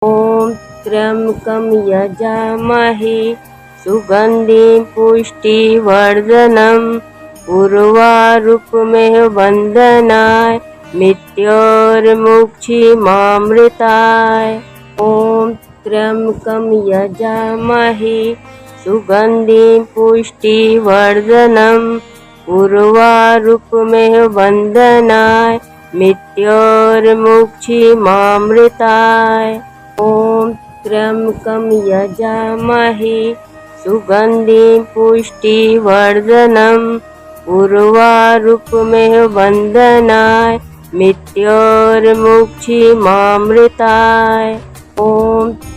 ॐ त्र्यम्बकं यजामहे सुगन्धिं पुष्टिवर्धनम् उर्वारुकमेव वन्दनाय मृत्योर्मुक्षीमामृताय। ॐ त्र्यम्बकं यजामहे सुगन्धिं पुष्टिवर्धनम् उर्वारुकमेव वन्दनाय मृत्योर्मुक्षीमामृताय। ॐ त्र्यम्बकं यजामहे सुगन्धिं पुष्टिवर्धनम् उर्वारुकमेव वन्दनाय मृत्योर्मुक्षीमामृताय। ॐ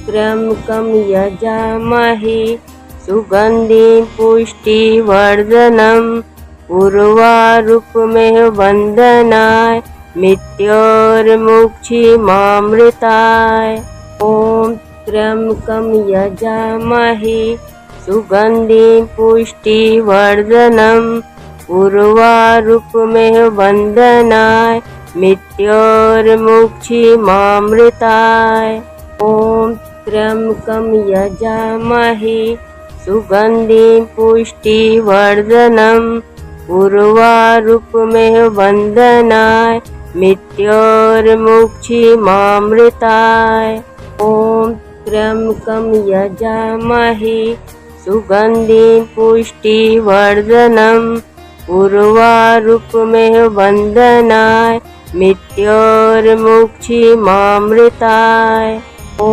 त्र्यम्बकं यजामहे सुगन्धिं पुष्टिवर्धनम् उर्वारुकमेव वन्दनाय मृत्योर्मुक्षीमामृताय। ॐ त्र्यम्बकं यजामहे सुगन्धिं पुष्टिवर्धनम् उर्वारुकमेव वन्दनाय मृत्योर्मुक्षीमामृताय। ॐ त्र्यम्बकं यजामहे सुगन्धिं पुष्टिवर्धनम् उर्वारुकमेव वन्दनाय मृत्योर्मुक्षीमामृताय। ॐ त्र्यम्बकं यजामहे सुगन्धिं पुष्टिवर्धनम् उर्वारुकमेव वन्दनाय मृत्योर्मुक्षीमामृताय। ॐ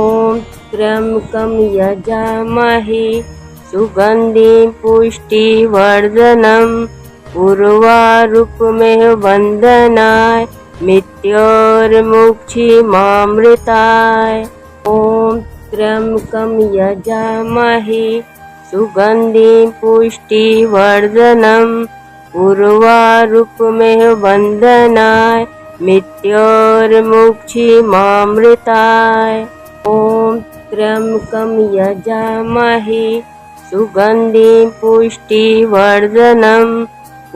त्र्यम्बकं यजामहे सुगन्धिं पुष्टिवर्धनम् उर्वारुकमेव वन्दनाय मृत्योर्मुक्षीमामृताय। ॐ त्र्यम्बकं यजामहे सुगन्धिं पुष्टिवर्धनम् उर्वारुकमेव वन्दनाय मृत्योर्मुक्षीमामृताय। ॐ त्र्यम्बकं यजामहे सुगन्धिं पुष्टिवर्धनम्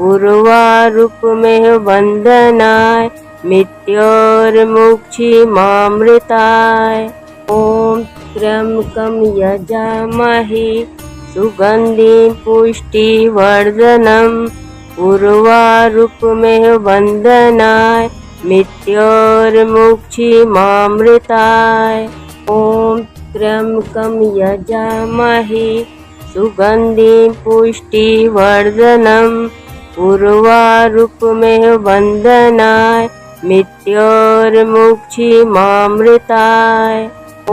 उर्वारुकमेव वन्दनाय मृत्योर्मुक्षीमामृताय। ॐ त्र्यम्बकं यजामहे सुगन्धिं पुष्टिवर्धनम् उर्वारुकमेव वन्दनाय मृत्योर्मुक्षीमामृताय। ॐ त्र्यम्बकं यजामहे सुगन्धिं पुष्टिवर्धनम् उर्वारुकमेव वन्दनाय मृत्योर्मुक्षीमामृताय। ॐ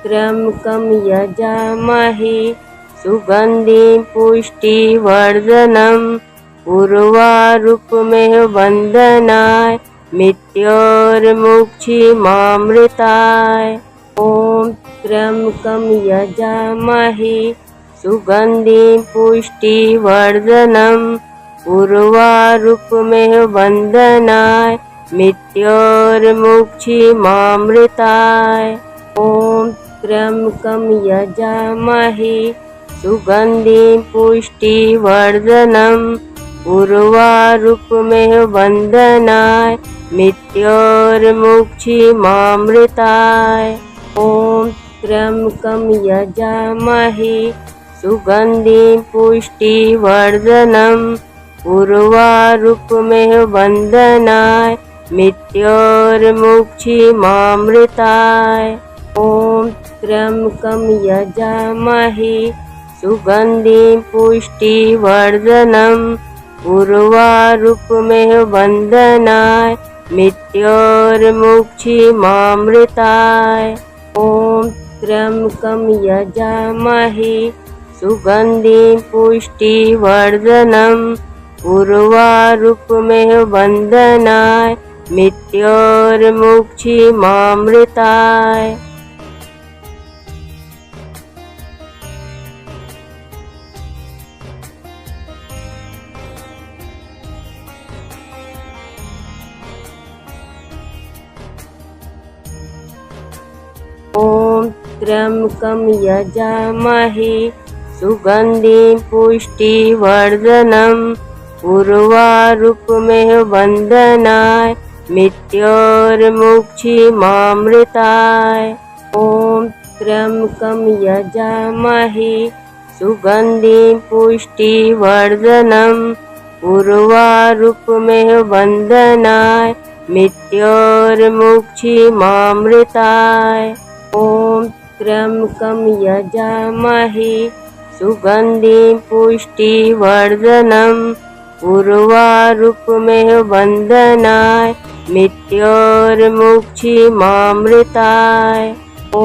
त्र्यम्बकं यजामहे सुगन्धिं पुष्टिवर्धनम् उर्वारुकमेव वन्दनाय मृत्योर्मुक्षीमामृताय। ॐ त्र्यम्बकं यजामहे सुगन्धिं पुष्टिवर्धनम् उर्वारुकमेव वन्दनाय मृत्योर्मुक्षीमामृताय। ॐ त्र्यम्बकं यजामहे सुगन्धिं पुष्टिवर्धनम् उर्वारुकमेव वन्दनाय मृत्योर्मुक्षीमामृताय। ॐ त्र्यम्बकं यजामहे सुगन्धिं पुष्टिवर्धनम् उर्वारुकमेव वन्दनाय मृत्योर्मुक्षीमामृताय। ॐ त्र्यम्बकं यजामहे सुगन्धिं पुष्टिवर्धनम् उर्वारुकमेव वन्दनाय मृत्योर्मुक्षीमामृताय। ॐ त्र्यम्बकं यजामहे सुगन्धिं पुष्टिवर्धनम् उर्वारुकमेव वन्दनाय मृत्योर्मुक्षीमामृताय। ॐ त्र्यम्बकं यजामहे सुगन्धिं पुष्टिवर्धनम् उर्वारुकमेव वन्दनाय मृत्योर्मुक्षीमामृताय। त्र्यम्बकं यजामहे सुगन्धिं पुष्टिवर्धनम् उर्वारुकमेव वन्दनाय मृत्योर्मुक्षीमामृताय। ॐ त्र्यम्बकं यजामहे सुगन्धिं पुष्टिवर्धनम् उर्वारुकमेव वन्दनाय मृत्योर्मुक्षीमामृताय। ॐ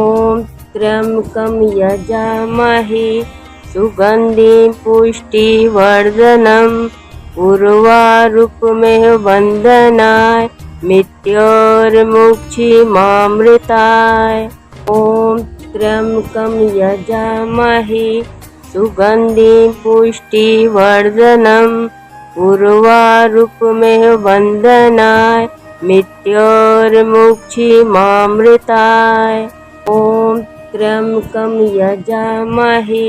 त्र्यम्बकं यजामहे सुगन्धिं पुष्टिवर्धनम् उर्वारुकमेव वन्दनाय मृत्योर्मुक्षीमामृताय। ॐ त्र्यम्बकं यजामहे सुगन्धिं पुष्टिवर्धनम् उर्वारुकमेव वन्दनाय मृत्योर्मुक्षीमामृताय। ॐ त्र्यम्बकं यजामहे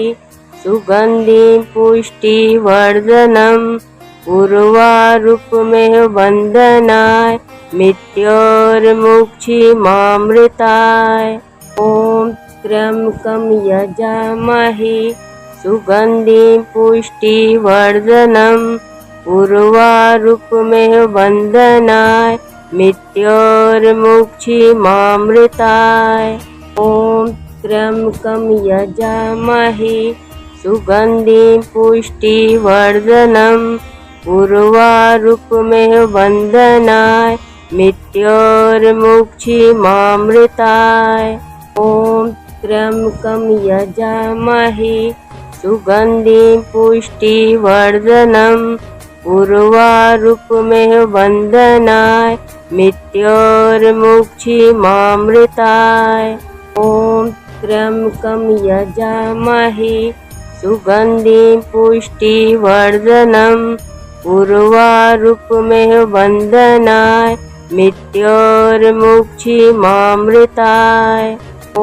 सुगन्धिं पुष्टिवर्धनम् उर्वारुकमेव वन्दनाय मृत्योर्मुक्षीमामृताय। ॐ त्र्यम्बकं यजामहे सुगन्धिं पुष्टिवर्धनम् उर्वारुकमेव वन्दनाय मृत्योर्मुक्षीमामृताय। ॐ त्र्यम्बकं यजामहे सुगन्धिं पुष्टिवर्धनम् उर्वारुकमेव वन्दनाय मृत्योर्मुक्षीमामृताय। ॐ त्र्यम्बकं यजामहे सुगन्धिं पुष्टिवर्धनम् उर्वारुकमेव वन्दनाय मृत्योर्मुक्षीमामृताय। ॐ त्र्यम्बकं यजामहे सुगन्धिं पुष्टिवर्धनम् उर्वारुकमेव वन्दनाय मृत्योर्मुक्षीमामृताय। ॐ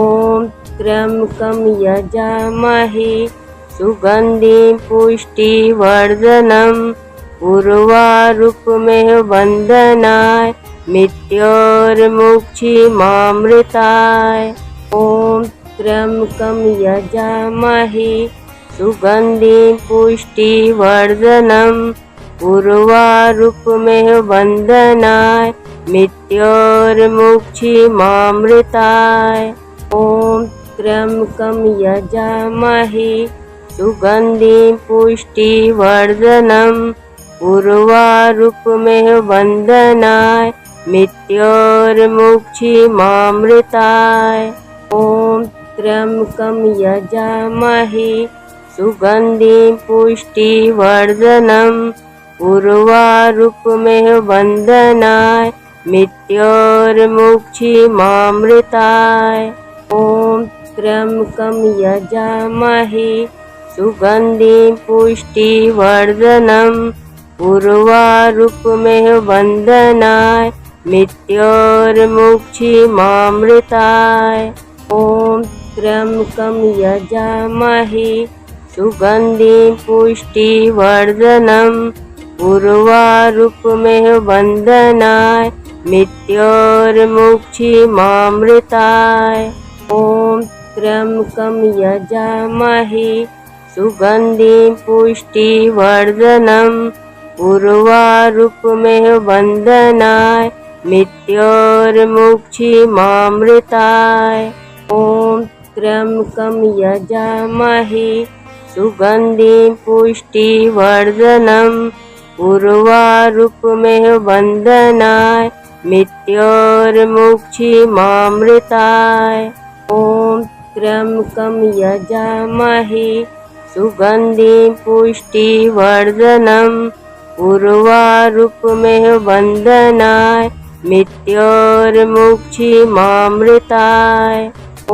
त्र्यम्बकं यजामहे सुगन्धिं पुष्टिवर्धनम् उर्वारुकमेव वन्दनाय मृत्योर्मुक्षीमामृताय। ॐ त्र्यम्बकं यजामहे सुगन्धिं पुष्टिवर्धनम् उर्वारुकमेव वन्दनाय मृत्योर्मुक्षीमामृताय। ॐ त्र्यम्बकं यजामहे सुगन्धिं पुष्टिवर्धनम् उर्वारुकमेव वन्दनाय मृत्योर्मुक्षीमामृताय। ॐ त्र्यम्बकं यजामहे सुगन्धिं पुष्टिवर्धनम् उर्वारुकमेव वन्दनाय मृत्योर्मुक्षीमामृताय। ॐ त्र्यम्बकं यजामहे सुगन्धिं पुष्टिवर्धनम् उर्वारुकमेव वन्दनाय मृत्योर्मुक्षीमामृताय। ॐ त्र्यम्बकं यजामहे सुगन्धिं पुष्टिवर्धनम् उर्वारुकमेव वन्दनाय मृत्योर्मुक्षीमामृताय। ॐ त्र्यम्बकं यजामहे सुगन्धिं पुष्टिवर्धनम् उर्वारुकमेव वन्दनाय मृत्योर्मुक्षीमामृताय। ॐ त्र्यम्बकं यजामहे सुगन्धिं पुष्टिवर्धनम् उर्वारुकमेव वन्दनाय मृत्योर्मुक्षीमामृताय। ॐ त्र्यम्बकं यजामहे सुगन्धिं पुष्टिवर्धनम् उर्वारुकमेव वन्दनाय मृत्योर्मुक्षीमामृताय। ॐ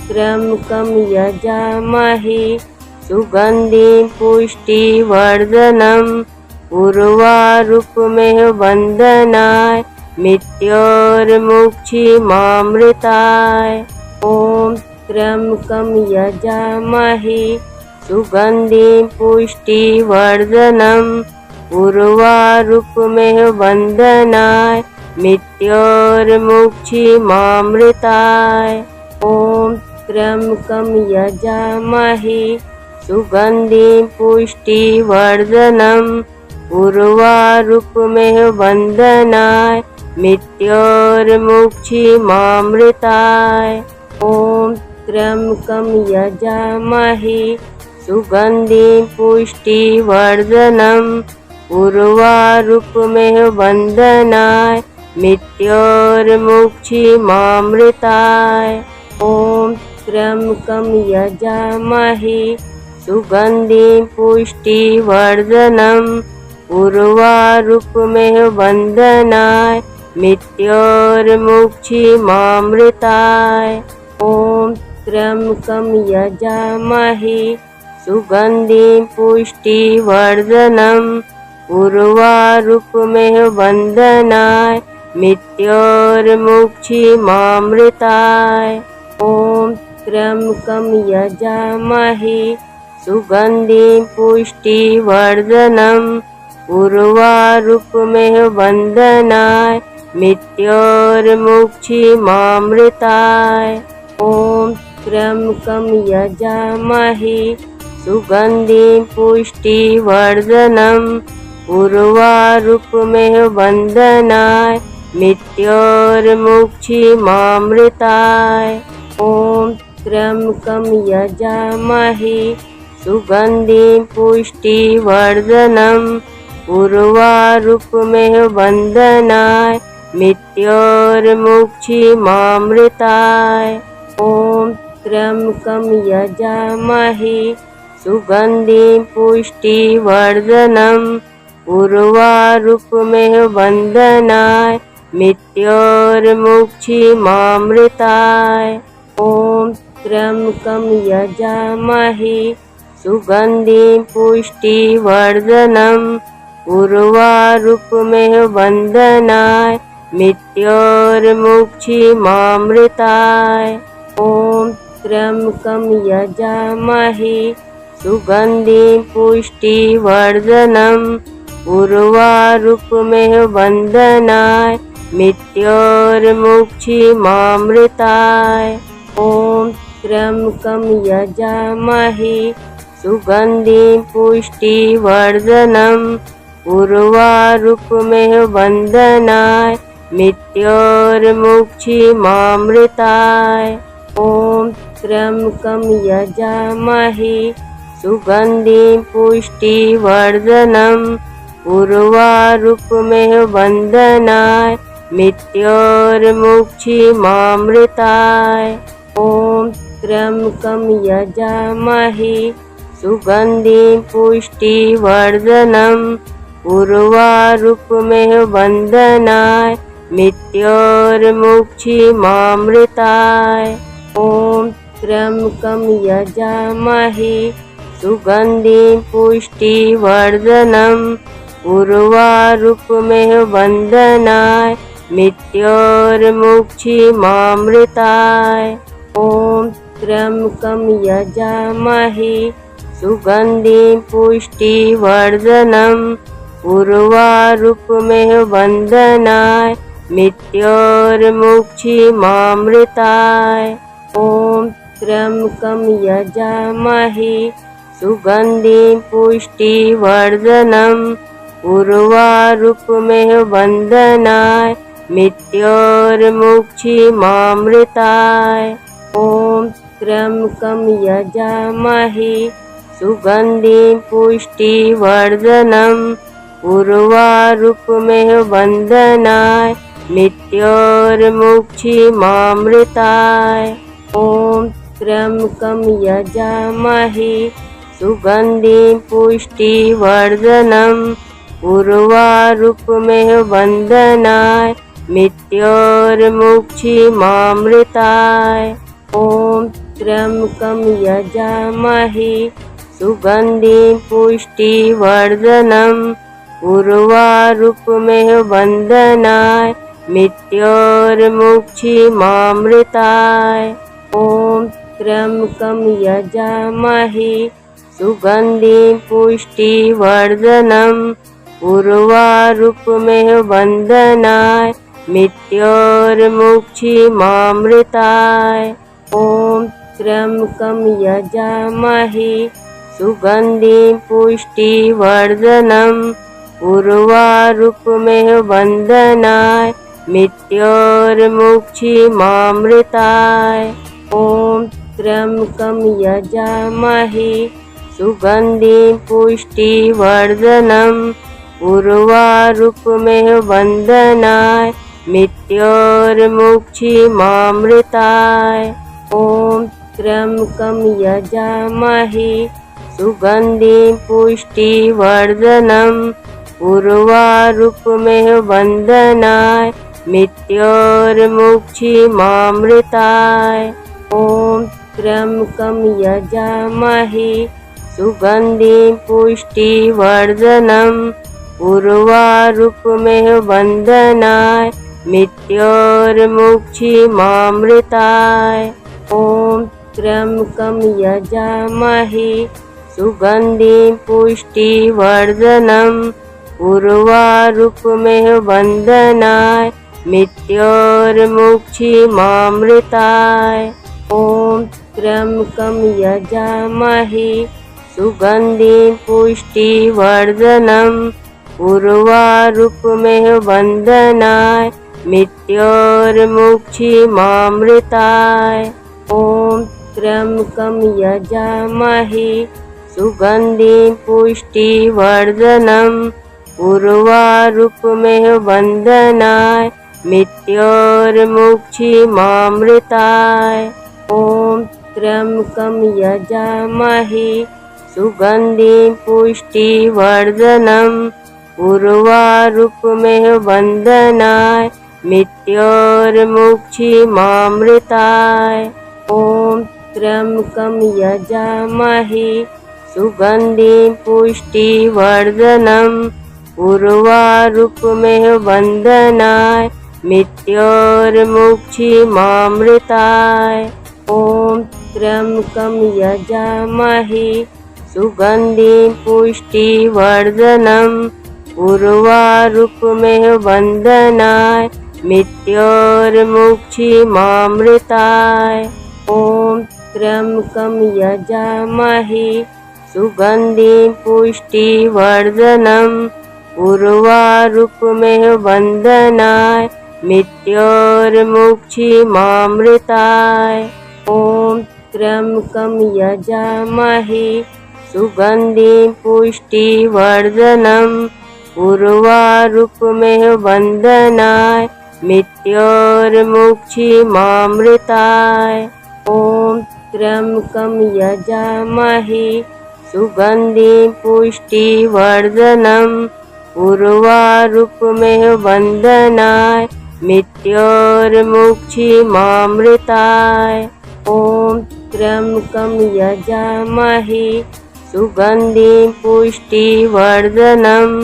त्र्यम्बकं यजामहे सुगन्धिं पुष्टिवर्धनम् उर्वारुकमेव वन्दनाय मृत्योर्मुक्षीमामृताय। ॐ त्र्यम्बकं यजामहे सुगन्धिं पुष्टिवर्धनम् उर्वारुकमेव वन्दनाय मृत्योर्मुक्षीमामृताय। ॐ त्र्यम्बकं यजामहे सुगन्धिं पुष्टिवर्धनम् उर्वारुकमेव वन्दनाय मृत्योर्मुक्षीमामृताय। ॐ त्र्यम्बकं यजामहे सुगन्धिं पुष्टिवर्धनम् उर्वारुकमेव वन्दनाय मृत्योर्मुक्षीमामृताय। ॐ त्र्यम्बकं यजामहे सुगन्धिं पुष्टिवर्धनम् उर्वारुकमेव वन्दनाय मृत्योर्मुक्षीमामृताय। ॐ त्र्यम्बकं यजामहे सुगन्धिं पुष्टिवर्धनम् उर्वारुकमेव वन्दनाय मृत्योर्मुक्षीमामृताय। ॐ त्र्यम्बकं यजामहे सुगन्धिं पुष्टिवर्धनम् उर्वारुकमेव वन्दनाय मृत्योर्मुक्षीमामृताय। ॐ त्र्यम्बकं यजामहे सुगन्धिं पुष्टिवर्धनम् उर्वारुकमेव वन्दनाय मृत्योर्मुक्षीमामृताय। ॐ त्र्यम्बकं यजामहे सुगन्धिं पुष्टिवर्धनम् उर्वारुकमेव वन्दनाय मृत्योर्मुक्षीमामृताय। ॐ त्र्यम्बकं यजामहे सुगन्धिं पुष्टिवर्धनम् उर्वारुकमेव वन्दनाय मृत्योर्मुक्षीमामृताय। ॐ त्र्यम्बकं यजामहे सुगन्धिं पुष्टिवर्धनम् उर्वारुकमेव वन्दनाय मृत्योर्मुक्षीमामृताय। ॐ त्र्यम्बकं यजामहे सुगन्धिं पुष्टिवर्धनम् उर्वारुकमेव वन्दनाय मृत्योर्मुक्षीमामृताय। ॐ त्र्यम्बकं यजामहे सुगन्धिं पुष्टिवर्धनम् उर्वारुकमेव वन्दनाय मृत्योर्मुक्षीमामृताय। ॐ त्र्यम्बकं यजामहे सुगन्धिं पुष्टिवर्धनम् उर्वारुकमेव वन्दनाय मृत्योर्मुक्षीमामृताय। ॐ त्र्यम्बकं यजामहे सुगन्धिं पुष्टिवर्धनम् उर्वारुकमेव वन्दनाय मृत्योर्मुक्षीमामृताय। ॐ त्र्यम्बकं यजामहे सुगन्धिं पुष्टिवर्धनम् उर्वारुकमेव वन्दनाय मृत्योर्मुक्षीमामृताय। ॐ त्र्यम्बकं यजामहे सुगन्धिं पुष्टिवर्धनम् उर्वारुकमेव वन्दनाय मृत्योर्मुक्षीमामृताय। ॐ त्र्यम्बकं यजामहे सुगन्धिं पुष्टिवर्धनम् उर्वारुकमेव वन्दनाय मृत्योर्मुक्षीमामृताय। ॐ त्र्यम्बकं यजामहे सुगन्धिं पुष्टिवर्धनम् उर्वारुकमेव वन्दनाय मृत्योर्मुक्षीमामृताय। ॐ त्र्यम्बकं यजामहे सुगन्धिं पुष्टिवर्धनम् उर्वारुकमेव वन्दनाय मृत्योर्मुक्षीमामृताय। ॐ त्र्यम्बकं यजामहे सुगन्धिं पुष्टिवर्धनम् उर्वारुकमेव वन्दनाय मृत्योर्मुक्षीमामृताय। ॐ त्र्यम्बकं यजामहे सुगन्धिं पुष्टिवर्धनम् उर्वारुकमेव वन्दनाय मृत्योर्मुक्षीमामृताय। ॐ त्र्यम्बकं यजामहे सुगन्धिं पुष्टिवर्धनम् उर्वारुकमेव वन्दनाय मृत्योर्मुक्षीमामृताय। ॐ त्र्यम्बकं यजामहे सुगन्धिं पुष्टिवर्धनम् उर्वारुकमेव वन्दनाय मृत्योर्मुक्षीमामृताय। ॐ त्र्यम्बकं यजामहे सुगन्धिं पुष्टिवर्धनम् उर्वारुकमेव वन्दनाय मृत्योर्मुक्षीमामृताय। ॐ त्र्यम्बकं यजामहे सुगन्धिं पुष्टिवर्धनम् उर्वारुकमेव वन्दनाय मृत्योर्मुक्षीमामृताय। ॐ त्र्यम्बकं यजामहे सुगन्धिं पुष्टिवर्धनम् उर्वारुकमेव वन्दनाय मृत्योर्मुक्षीमामृताय। ॐ त्र्यम्बकं यजामहे सुगन्धिं पुष्टिवर्धनम् उर्वारुकमेव वन्दनाय मृत्योर्मुक्षीमामृताय। ॐ त्र्यम्बकं यजामहे सुगन्धिं पुष्टिवर्धनम् उर्वारुकमेव वन्दनाय मृत्योर्मुक्षीमामृताय। ॐ त्र्यम्बकं यजामहे सुगन्धिं पुष्टिवर्धनम् उर्वारुकमेव वन्दनाय मृत्योर्मुक्षीमामृताय। ॐ त्र्यम्बकं यजामहे सुगन्धिं पुष्टिवर्धनम् उर्वारुकमेव वन्दनाय मृत्योर्मुक्षीमामृताय। ॐ त्र्यम्बकं यजामहे सुगन्धिं पुष्टिवर्धनम् उर्वारुकमेव वन्दनाय मृत्योर्मुक्षीमामृताय। ॐ त्र्यम्बकं यजामहे सुगन्धिं पुष्टिवर्धनम् उर्वारुकमेव वन्दनाय मृत्योर्मुक्षीमामृताय। ॐ त्र्यम्बकं यजामहे सुगन्धिं पुष्टिवर्धनम् उर्वारुकमेव वन्दनाय मृत्योर्मुक्षीमामृताय। ॐ त्र्यम्बकं यजामहे सुगन्धिं पुष्टिवर्धनम् उर्वारुकमेव वन्दनाय मृत्योर्मुक्षीमामृताय। ॐ त्र्यम्बकं यजामहे सुगन्धिं पुष्टिवर्धनम्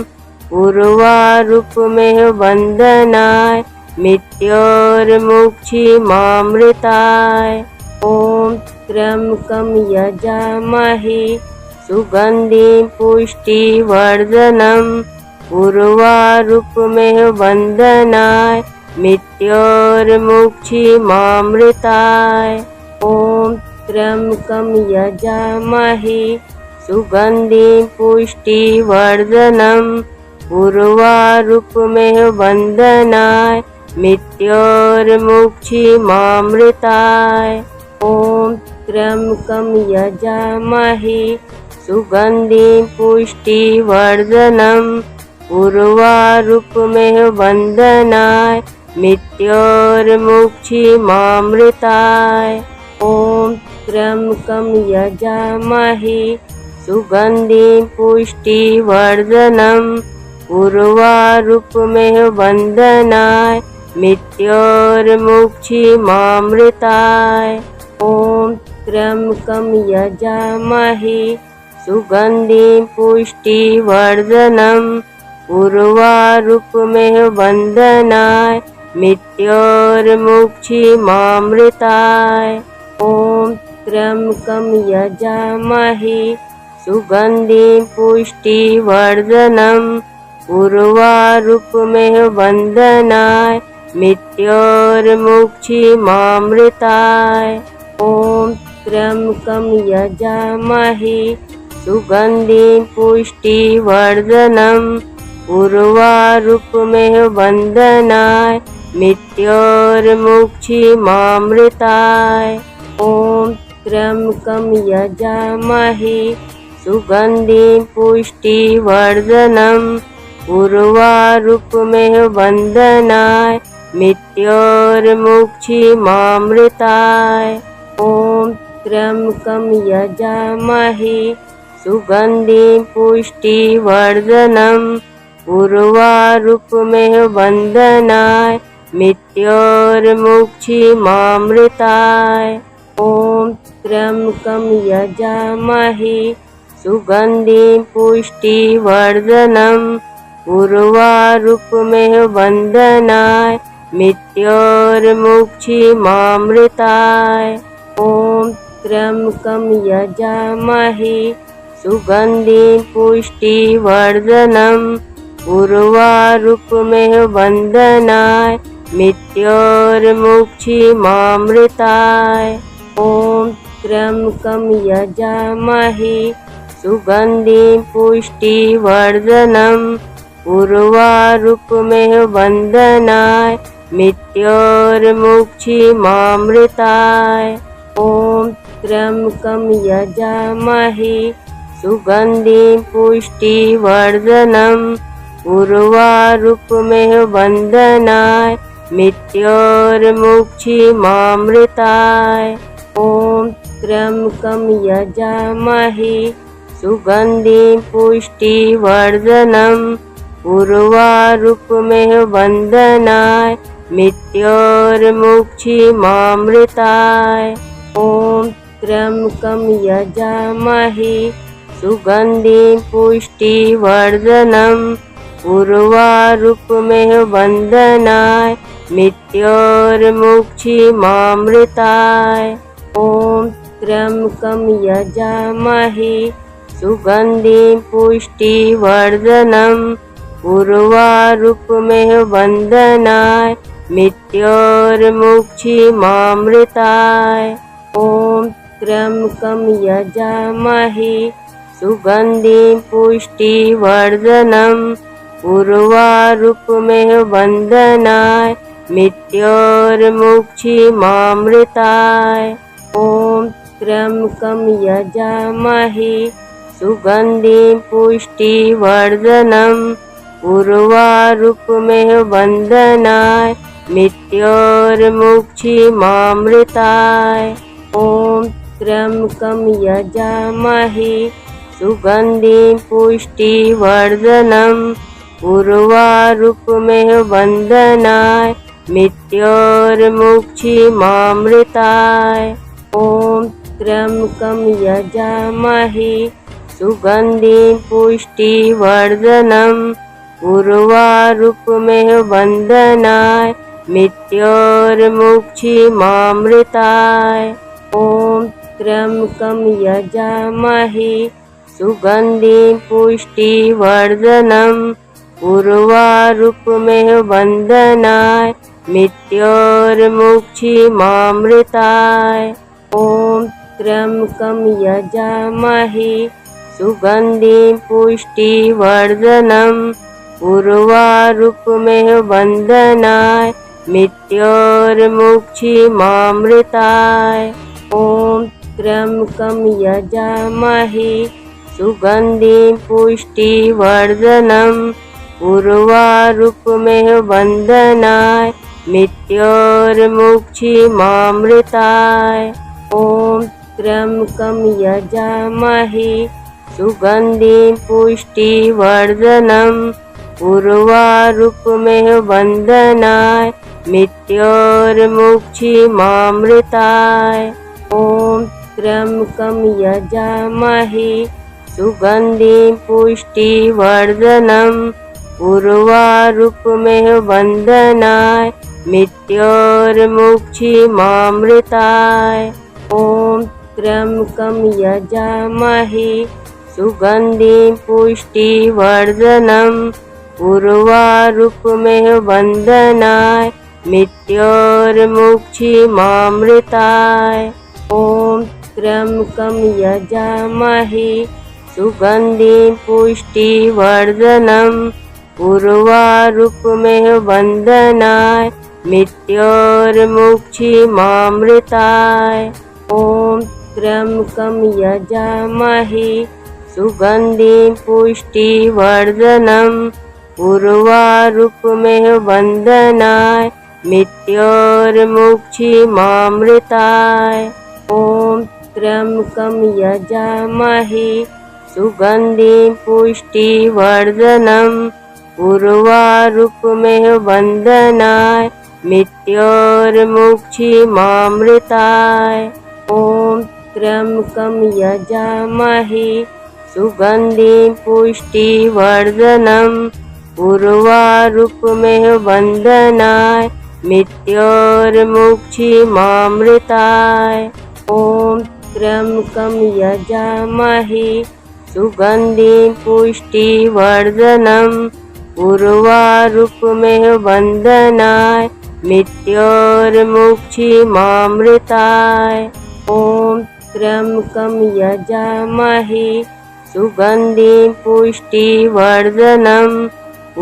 उर्वारुकमेव वन्दनाय मृत्योर्मुक्षीमामृताय। ॐ त्र्यम्बकं यजामहे सुगन्धिं पुष्टिवर्धनम् उर्वारुकमेव वन्दनाय मृत्योर्मुक्षीमामृताय। ॐ त्र्यम्बकं यजामहे सुगन्धिं पुष्टिवर्धनम् उर्वारुकमेव वन्दनाय मृत्योर्मुक्षीमामृताय। ॐ त्र्यम्बकं यजामहे सुगन्धिं पुष्टिवर्धनम् उर्वारुकमेव वन्दनाय मृत्योर्मुक्षीमामृताय। ॐ त्र्यम्बकं यजामहे सुगन्धिं पुष्टिवर्धनम् उर्वारुकमेव वन्दनाय मृत्योर्मुक्षीमामृताय। ॐ त्र्यम्बकं यजामहे सुगन्धिं पुष्टिवर्धनम् उर्वारुकमेव वन्दनाय मृत्योर्मुक्षीमामृताय। ॐ त्र्यम्बकं यजामहे सुगन्धिं पुष्टिवर्धनम् उर्वारुकमेव वन्दनाय मृत्योर्मुक्षीमामृताय। ॐ त्र्यम्बकं यजामहे सुगन्धिं पुष्टिवर्धनम् उर्वारुकमेव वन्दनाय मृत्योर्मुक्षीमामृताय ॐ त्र्यम्बकं यजामहे सुगन्धिं पुष्टिवर्धनम् उर्वारुकमेव वन्दनाय मृत्योर्मुक्षीमामृताय ॐ त्र्यम्बकं यजामहे सुगन्धिं पुष्टिवर्धनम् उर्वारुकमेव वन्दनाय मृत्योर्मुक्षीमामृताय ॐ त्र्यम्बकं यजामहे सुगन्धिं पुष्टिवर्धनम् उर्वारुकमेव वन्दनाय मृत्योर्मुक्षीमामृताय ॐ त्र्यम्बकं यजामहे सुगन्धिं पुष्टिवर्धनम् उर्वारुकमेव वन्दनाय मृत्योर्मुक्षीमामृताय ॐ त्र्यम्बकं यजामहे सुगन्धिं पुष्टिवर्धनम् उर्वारुकमेव वन्दनाय मृत्योर्मुक्षीमामृताय ॐ त्र्यम्बकं यजामहे सुगन्धिं पुष्टिवर्धनम् उर्वारुकमेव वन्दनाय मृत्योर्मुक्षीमामृताय ॐ त्र्यम्बकं यजामहे सुगन्धिं पुष्टिवर्धनम् उर्वारुकमेव वन्दनाय मृत्योर्मुक्षीमामृताय ॐ त्र्यम्बकं यजामहे सुगन्धिं पुष्टिवर्धनम् उर्वारुकमेव वन्दनाय मृत्योर्मुक्षीमामृताय ॐ त्र्यम्बकं यजामहे सुगन्धिं पुष्टिवर्धनम् उर्वारुकमेव वन्दनाय मृत्योर्मुक्षीमामृताय ॐ त्र्यम्बकं यजामहे सुगन्धिं पुष्टिवर्धनम् उर्वारुकमेव वन्दनाय मृत्योर्मुक्षीमामृताय ॐ त्र्यम्बकं यजामहे सुगन्धिं पुष्टिवर्धनम् उर्वारुकमेव वन्दनाय मृत्योर्मुक्षीमामृताय ॐ त्र्यम्बकं यजामहे सुगन्धिं पुष्टिवर्धनम् उर्वारुकमेव वन्दनाय मृत्योर्मुक्षीमामृताय ॐ त्र्यम्बकं यजामहे सुगन्धिं पुष्टिवर्धनम् उर्वारुकमेव वन्दनाय मृत्योर्मुक्षीमामृताय ॐ त्र्यम्बकं यजामहे सुगन्धिं पुष्टिवर्धनम् उर्वारुकमेव वन्दनाय मृत्योर्मुक्षीमामृताय ॐ त्र्यम्बकं यजामहे सुगन्धिं पुष्टिवर्धनम् उर्वारुकमेव वन्दनाय मृत्योर्मुक्षीमामृताय ॐ त्र्यम्बकं यजामहे सुगन्धिं पुष्टिवर्धनम् उर्वारुकमेव वन्दनाय मृत्योर्मुक्षीमामृताय ॐ त्र्यम्बकं यजामहे सुगन्धिं पुष्टिवर्धनम् उर्वारुकमेव वन्दनाय मृत्योर्मुक्षीमामृताय ॐ त्र्यम्बकं यजामहे सुगन्धिं पुष्टिवर्धनम् उर्वारुकमेव वन्दनाय मृत्योर्मुक्षीमामृताय ॐ त्र्यम्बकं यजामहे सुगन्धिं पुष्टिवर्धनम् उर्वारुकमेव वन्दनाय मृत्योर्मुक्षीमामृताय ॐ त्र्यम्बकं यजामहे सुगन्धिं पुष्टिवर्धनम् उर्वारुकमेव वन्दनाय मृत्योर्मुक्षीमामृताय ॐ त्र्यम्बकं यजामहे सुगन्धिं पुष्टिवर्धनम् उर्वारुकमेव वन्दनाय मृत्योर्मुक्षीमामृताय ॐ त्र्यम्बकं यजामहे सुगन्धिं पुष्टिवर्धनम् उर्वारुकमेव वन्दनाय मृत्योर्मुक्षीमामृताय ॐ त्र्यम्बकं यजामहे सुगन्धिं पुष्टिवर्धनम् उर्वारुकमेव वन्दनाय मृत्योर्मुक्षीमामृताय ॐ त्र्यम्बकं यजामहे सुगन्धिं पुष्टिवर्धनम् उर्वारुकमेव वन्दनाय मृत्योर्मुक्षीमामृताय ॐ त्र्यम्बकं यजामहे सुगन्धिं पुष्टिवर्धनम्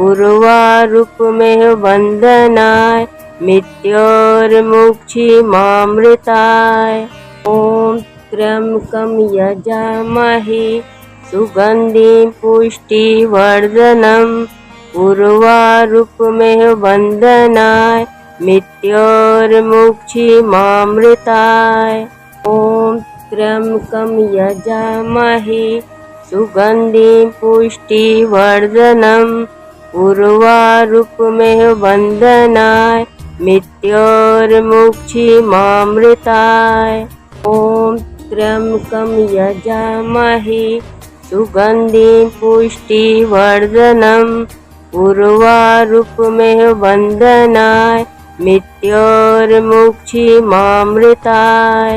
उर्वारुकमेव वन्दनाय मृत्योर्मुक्षीमामृताय ॐ त्र्यम्बकं यजामहे सुगन्धिं पुष्टिवर्धनम् उर्वारुकमेव वन्दनाय मृत्योर्मुक्षीमामृताय ॐ त्र्यम्बकं यजामहे सुगन्धिं पुष्टिवर्धनम् उर्वारुकमेव वन्दनाय मृत्योर्मुक्षीमामृताय ॐ त्र्यम्बकं यजामहे सुगन्धिं पुष्टिवर्धनम् उर्वारुकमेव वन्दनाय मृत्योर्मुक्षीमामृताय